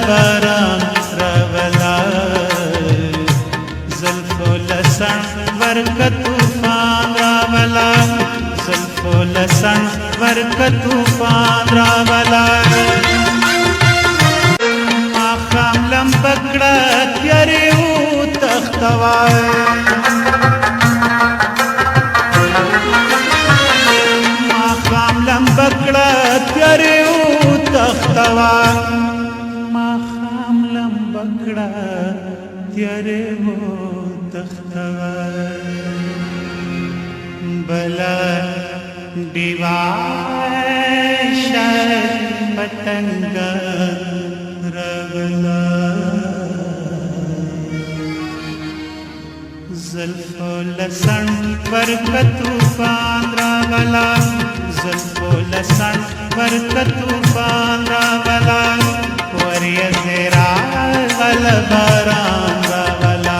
باران راولا زلفو لسن ورک طوفان راولا زلفو لسن ورک طوفان راولا ماخام لمبکڑا تیریو تختوائے بکڑا تیریو تختوا ماخام لمبکڑا تیریو تختوا بلا دیواشا پتنگا رغلا زلفو لسن ورک طوفان راولا زلفو لسن ورک طوفان راولا وریا زیرا غل باران راولا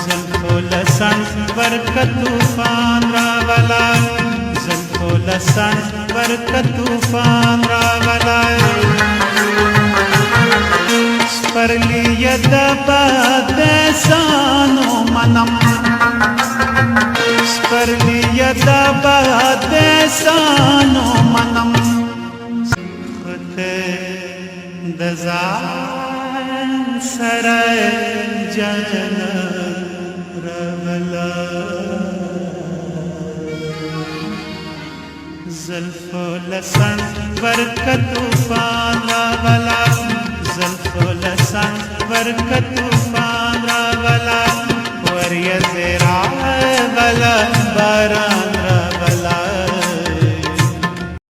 زلفو لسن ورک طوفان راولا زلفو لسن ورک طوفان راولا سپرلی یدبا دیسانو منم سپرلی یدبا دیسانو منم خود دزان سرائے جن رولا زلفو لسن ورک طوفان راولا زلفو لسن ورک طوفان راولا وریا زیرا غل باران